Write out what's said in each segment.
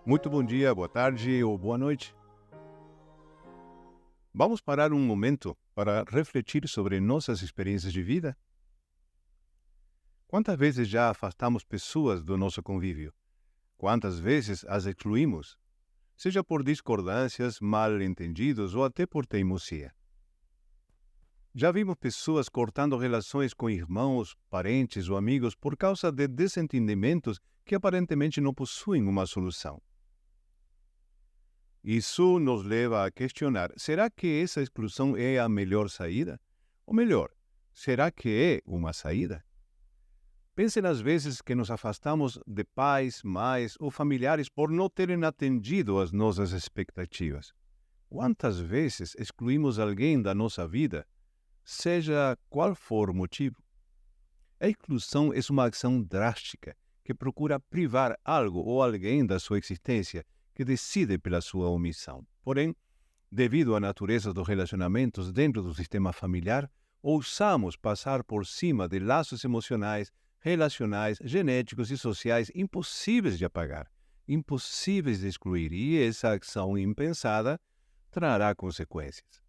Muito bom dia, boa tarde ou boa noite. Vamos parar um momento para refletir sobre nossas experiências de vida? Quantas vezes já afastamos pessoas do nosso convívio? Quantas vezes as excluímos? Seja por discordâncias, mal-entendidos ou até por teimosia. Já vimos pessoas cortando relações com irmãos, parentes ou amigos por causa de desentendimentos que aparentemente não possuem uma solução. Isso nos leva a questionar: será que essa exclusão é a melhor saída? Ou melhor, será que é uma saída? Pense nas vezes que nos afastamos de pais, mães ou familiares por não terem atendido às nossas expectativas. Quantas vezes excluímos alguém da nossa vida, seja qual for o motivo? A exclusão é uma ação drástica que procura privar algo ou alguém da sua existência, que decide pela sua omissão. Porém, devido à natureza dos relacionamentos dentro do sistema familiar, ousamos passar por cima de laços emocionais, relacionais, genéticos e sociais impossíveis de apagar, impossíveis de excluir, e essa ação impensada trará consequências.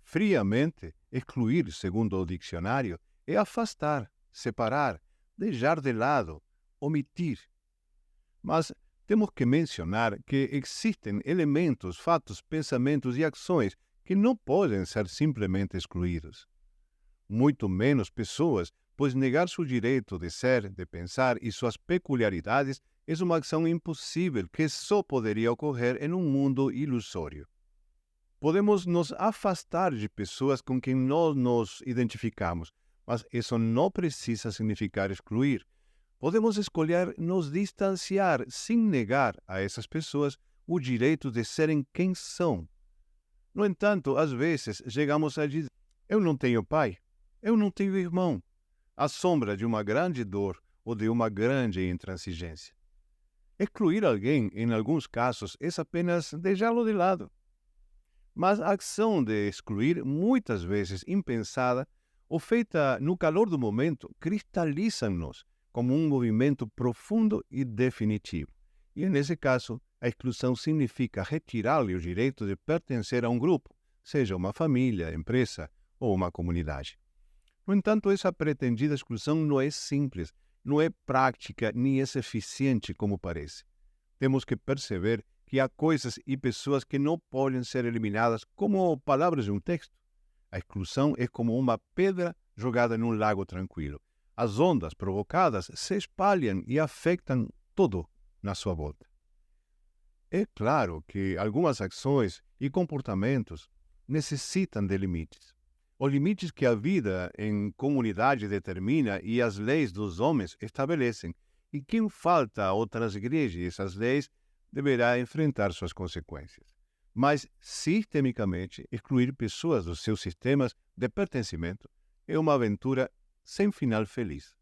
Friamente, excluir, segundo o dicionário, é afastar, separar, deixar de lado, omitir. Mas temos que mencionar que existem elementos, fatos, pensamentos e ações que não podem ser simplesmente excluídos. Muito menos pessoas, pois negar seu direito de ser, de pensar e suas peculiaridades é uma ação impossível que só poderia ocorrer em um mundo ilusório. Podemos nos afastar de pessoas com quem nós nos identificamos, mas isso não precisa significar excluir. Podemos escolher nos distanciar sem negar a essas pessoas o direito de serem quem são. No entanto, às vezes chegamos a dizer: eu não tenho pai, eu não tenho irmão, à sombra de uma grande dor ou de uma grande intransigência. Excluir alguém, em alguns casos, é apenas deixá-lo de lado. Mas a ação de excluir, muitas vezes impensada ou feita no calor do momento, cristaliza-nos como um movimento profundo e definitivo. E, nesse caso, a exclusão significa retirar-lhe o direito de pertencer a um grupo, seja uma família, empresa ou uma comunidade. No entanto, essa pretendida exclusão não é simples, não é prática nem é eficiente como parece. Temos que perceber que há coisas e pessoas que não podem ser eliminadas como palavras de um texto. A exclusão é como uma pedra jogada num lago tranquilo. As ondas provocadas se espalham e afetam tudo na sua volta. É claro que algumas ações e comportamentos necessitam de limites. Os limites que a vida em comunidade determina e as leis dos homens estabelecem. E quem falta ou transgride essas leis deverá enfrentar suas consequências. Mas, sistemicamente, excluir pessoas dos seus sistemas de pertencimento é uma aventura sem final feliz.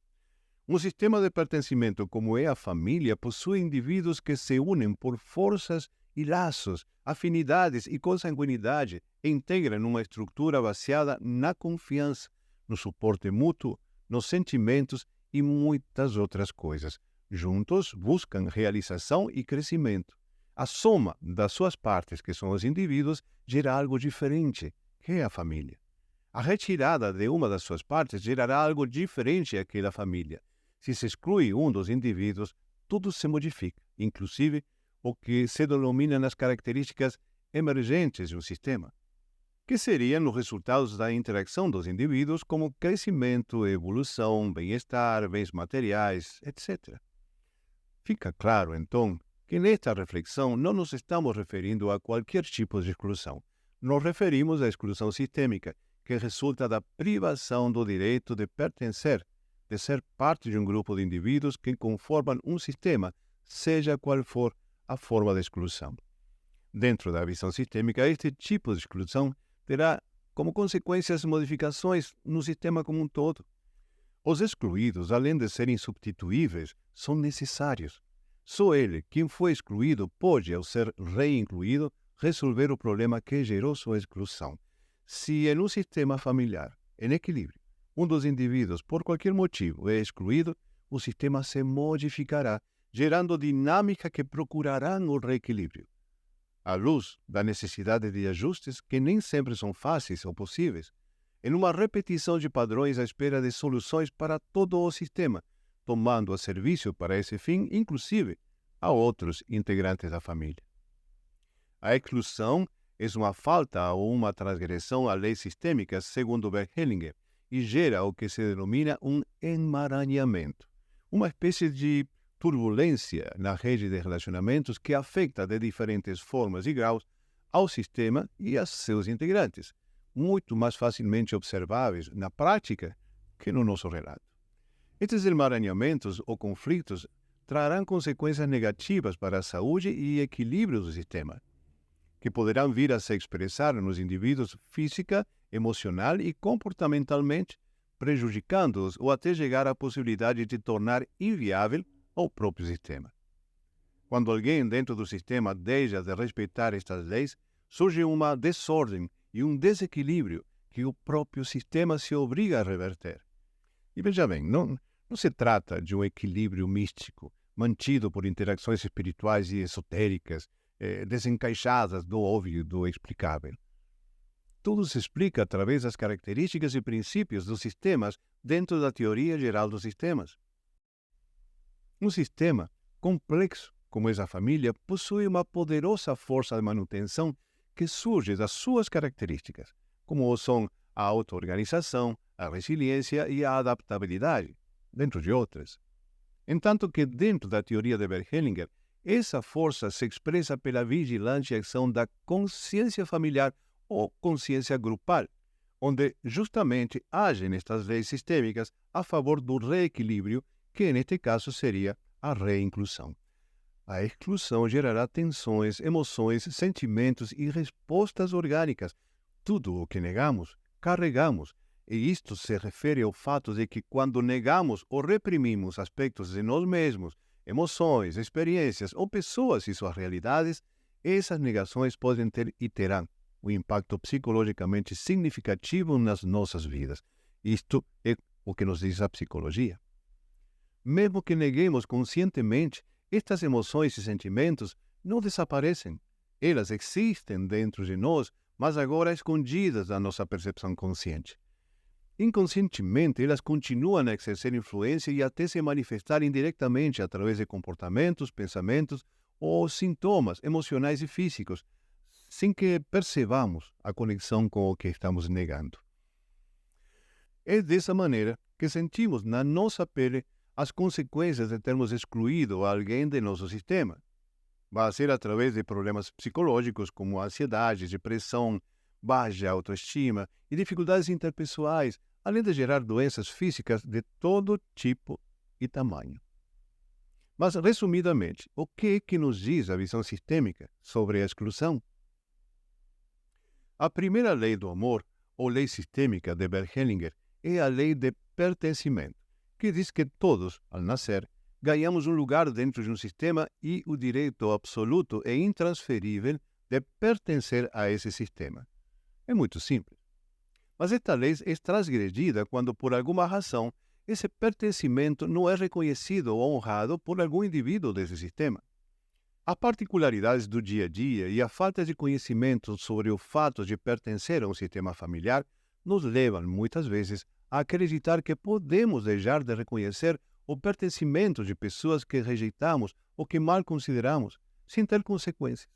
Um sistema de pertencimento como é a família possui indivíduos que se unem por forças e laços, afinidades e consanguinidade e integram uma estrutura baseada na confiança, no suporte mútuo, nos sentimentos e muitas outras coisas. Juntos buscam realização e crescimento. A soma das suas partes, que são os indivíduos, gera algo diferente, que é a família. A retirada de uma das suas partes gerará algo diferente àquela família. Se se exclui um dos indivíduos, tudo se modifica, inclusive o que se denomina nas características emergentes de um sistema, que seriam os resultados da interação dos indivíduos como crescimento, evolução, bem-estar, bens materiais, etc. Fica claro, então, que nesta reflexão não nos estamos referindo a qualquer tipo de exclusão. Nos referimos à exclusão sistêmica, que resulta da privação do direito de pertencer, de ser parte de um grupo de indivíduos que conformam um sistema, seja qual for a forma de exclusão. Dentro da visão sistêmica, este tipo de exclusão terá como consequências modificações no sistema como um todo. Os excluídos, além de serem substituíveis, são necessários. Só ele, quem foi excluído, pode, ao ser reincluído, resolver o problema que gerou sua exclusão. Se em um sistema familiar, em equilíbrio, um dos indivíduos, por qualquer motivo, é excluído, o sistema se modificará, gerando dinâmica que procurarão o reequilíbrio, à luz da necessidade de ajustes que nem sempre são fáceis ou possíveis, em uma repetição de padrões à espera de soluções para todo o sistema, tomando a serviço para esse fim, inclusive, a outros integrantes da família. A exclusão é uma falta ou uma transgressão à lei sistêmica, segundo Bert-Hellinger, e gera o que se denomina um emaranhamento, uma espécie de turbulência na rede de relacionamentos que afeta de diferentes formas e graus ao sistema e a seus integrantes, muito mais facilmente observáveis na prática que no nosso relato. Estes emaranhamentos ou conflitos trarão consequências negativas para a saúde e equilíbrio do sistema, que poderão vir a se expressar nos indivíduos física, emocional e comportamentalmente, prejudicando-os ou até chegar à possibilidade de tornar inviável o próprio sistema. Quando alguém dentro do sistema deixa de respeitar estas leis, surge uma desordem e um desequilíbrio que o próprio sistema se obriga a reverter. E veja bem, não se trata de um equilíbrio místico, mantido por interações espirituais e esotéricas, desencaixadas do óbvio e do explicável. Tudo se explica através das características e princípios dos sistemas dentro da teoria geral dos sistemas. Um sistema complexo como essa família possui uma poderosa força de manutenção que surge das suas características, como são a auto-organização, a resiliência e a adaptabilidade, dentro de outras. Entanto que dentro da teoria de Bert-Hellinger, essa força se expressa pela vigilante ação da consciência familiar ou consciência grupal, onde justamente agem estas leis sistêmicas a favor do reequilíbrio, que neste caso seria a reinclusão. A exclusão gerará tensões, emoções, sentimentos e respostas orgânicas. Tudo o que negamos, carregamos. E isto se refere ao fato de que quando negamos ou reprimimos aspectos de nós mesmos, emoções, experiências ou pessoas e suas realidades, essas negações podem ter e terão um impacto psicologicamente significativo nas nossas vidas. Isto é o que nos diz a psicologia. Mesmo que neguemos conscientemente, estas emoções e sentimentos não desaparecem. Elas existem dentro de nós, mas agora escondidas da nossa percepção consciente. Inconscientemente, elas continuam a exercer influência e até se manifestar indiretamente através de comportamentos, pensamentos ou sintomas emocionais e físicos, sem que percebamos a conexão com o que estamos negando. É dessa maneira que sentimos na nossa pele as consequências de termos excluído alguém de nosso sistema. Vai ser através de problemas psicológicos como ansiedade, depressão, baixa autoestima e dificuldades interpessoais, além de gerar doenças físicas de todo tipo e tamanho. Mas, resumidamente, o que é que nos diz a visão sistêmica sobre a exclusão? A primeira lei do amor, ou lei sistêmica de Bert-Hellinger, é a lei de pertencimento, que diz que todos, ao nascer, ganhamos um lugar dentro de um sistema e o direito absoluto e intransferível de pertencer a esse sistema. É muito simples. Mas esta lei é transgredida quando, por alguma razão, esse pertencimento não é reconhecido ou honrado por algum indivíduo desse sistema. As particularidades do dia a dia e a falta de conhecimento sobre o fato de pertencer a um sistema familiar nos levam, muitas vezes, a acreditar que podemos deixar de reconhecer o pertencimento de pessoas que rejeitamos ou que mal consideramos, sem ter consequências.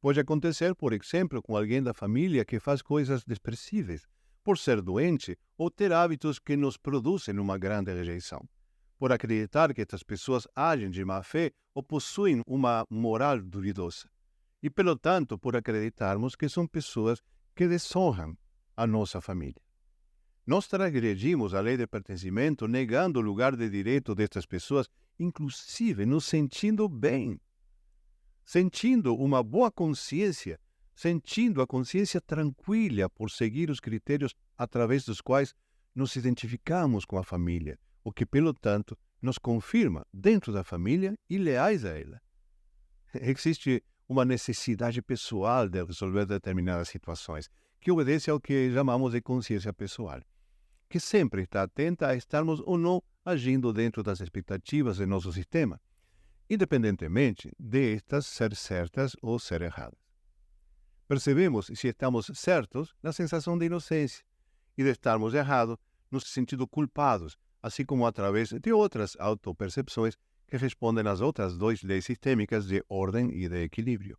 Pode acontecer, por exemplo, com alguém da família que faz coisas desprezíveis, por ser doente ou ter hábitos que nos produzem uma grande rejeição, por acreditar que estas pessoas agem de má fé ou possuem uma moral duvidosa, e, pelo tanto, por acreditarmos que são pessoas que desonram a nossa família. Nós transgredimos a lei de pertencimento negando o lugar de direito destas pessoas, inclusive nos sentindo bem, sentindo uma boa consciência, sentindo a consciência tranquila por seguir os critérios através dos quais nos identificamos com a família, o que, pelo tanto, nos confirma dentro da família e leais a ela. Existe uma necessidade pessoal de resolver determinadas situações, que obedece ao que chamamos de consciência pessoal, que sempre está atenta a estarmos ou não agindo dentro das expectativas de nosso sistema, independentemente de estas ser certas ou ser erradas. Percebemos se estamos certos na sensação de inocência e de estarmos errados no sentido culpados, assim como através de outras autopercepções que respondem às outras duas leis sistêmicas de ordem e de equilíbrio.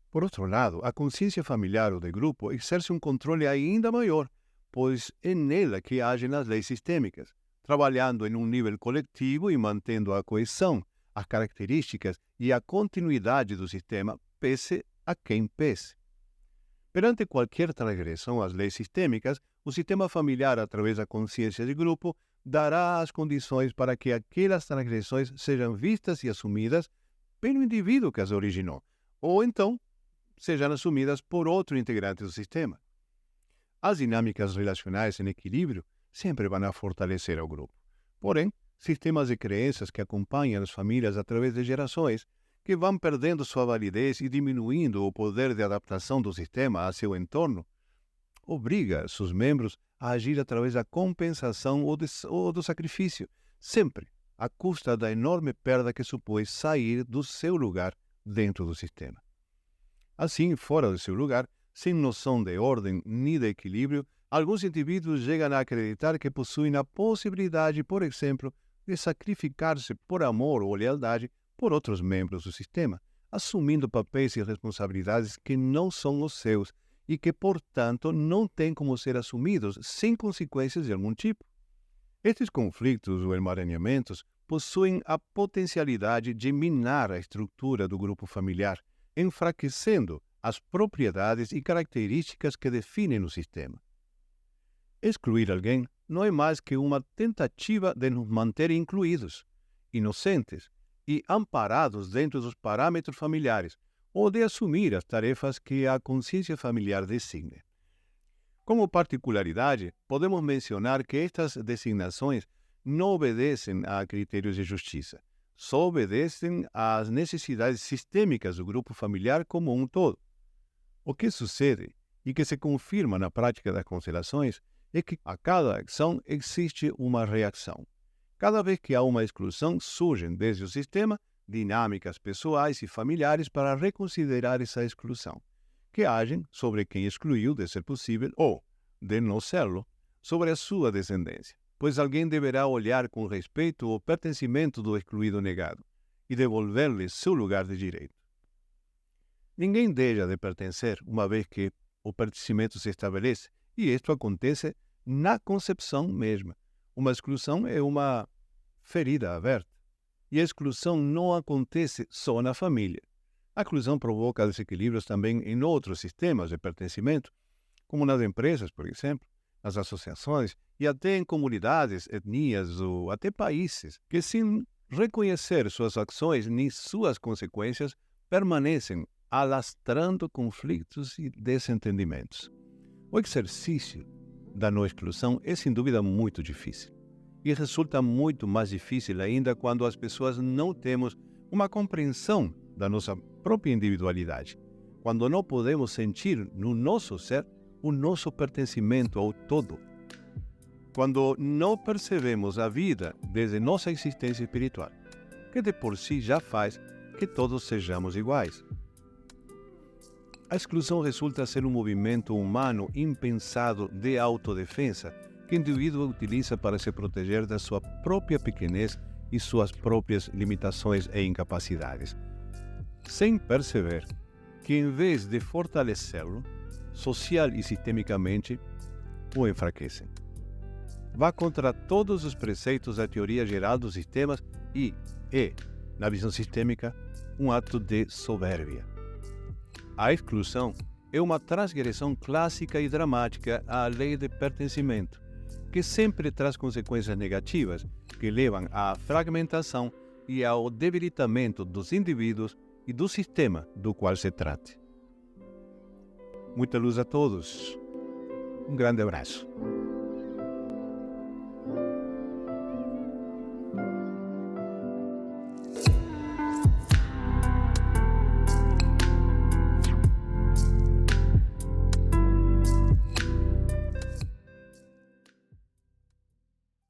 Por outro lado, a consciência familiar ou de grupo exerce um controle ainda maior, pois é nela que agem as leis sistêmicas, trabalhando em um nível coletivo e mantendo a coesão, as características e a continuidade do sistema, pese a quem pese. Perante qualquer transgressão às leis sistêmicas, o sistema familiar, através da consciência de grupo, dará as condições para que aquelas transgressões sejam vistas e assumidas pelo indivíduo que as originou, ou então sejam assumidas por outro integrante do sistema. As dinâmicas relacionais em equilíbrio sempre vão fortalecer o grupo. Porém, sistemas de crenças que acompanham as famílias através de gerações, que vão perdendo sua validez e diminuindo o poder de adaptação do sistema a seu entorno, obriga seus membros a agir através da compensação ou do sacrifício, sempre à custa da enorme perda que supõe sair do seu lugar dentro do sistema. Assim, fora do seu lugar, sem noção de ordem nem de equilíbrio, alguns indivíduos chegam a acreditar que possuem a possibilidade, por exemplo, de sacrificar-se por amor ou lealdade por outros membros do sistema, assumindo papéis e responsabilidades que não são os seus e que, portanto, não têm como ser assumidos sem consequências de algum tipo. Estes conflitos ou emaranhamentos possuem a potencialidade de minar a estrutura do grupo familiar, enfraquecendo as propriedades e características que definem o sistema. Excluir alguém não é mais que uma tentativa de nos manter incluídos, inocentes e amparados dentro dos parâmetros familiares, ou de assumir as tarefas que a consciência familiar designe. Como particularidade, podemos mencionar que estas designações não obedecem a critérios de justiça, só obedecem às necessidades sistêmicas do grupo familiar como um todo. O que sucede, e que se confirma na prática das constelações, é que a cada ação existe uma reação. Cada vez que há uma exclusão, surgem desde o sistema dinâmicas pessoais e familiares para reconsiderar essa exclusão, que agem sobre quem excluiu, de ser possível, ou, de não serlo, sobre a sua descendência, pois alguém deverá olhar com respeito o pertencimento do excluído negado e devolver-lhe seu lugar de direito. Ninguém deixa de pertencer uma vez que o pertencimento se estabelece, e isto acontece na concepção mesma. Uma exclusão é uma ferida aberta, e a exclusão não acontece só na família. A exclusão provoca desequilíbrios também em outros sistemas de pertencimento, como nas empresas, por exemplo, nas associações e até em comunidades, etnias ou até países, que sem reconhecer suas ações nem suas consequências, permanecem alastrando conflitos e desentendimentos. O exercício da não exclusão é sem dúvida muito difícil. E resulta muito mais difícil ainda quando as pessoas não temos uma compreensão da nossa própria individualidade, quando não podemos sentir no nosso ser o nosso pertencimento ao todo, quando não percebemos a vida desde nossa existência espiritual, que de por si já faz que todos sejamos iguais. A exclusão resulta ser um movimento humano impensado de autodefesa que o indivíduo utiliza para se proteger da sua própria pequenez e suas próprias limitações e incapacidades, sem perceber que, em vez de fortalecê-lo, social e sistemicamente, o enfraquecem. Vá contra todos os preceitos da teoria geral dos sistemas e, na visão sistêmica, um ato de soberbia. A exclusão é uma transgressão clássica e dramática à lei de pertencimento, que sempre traz consequências negativas que levam à fragmentação e ao debilitamento dos indivíduos e do sistema do qual se trate. Muita luz a todos. Um grande abraço.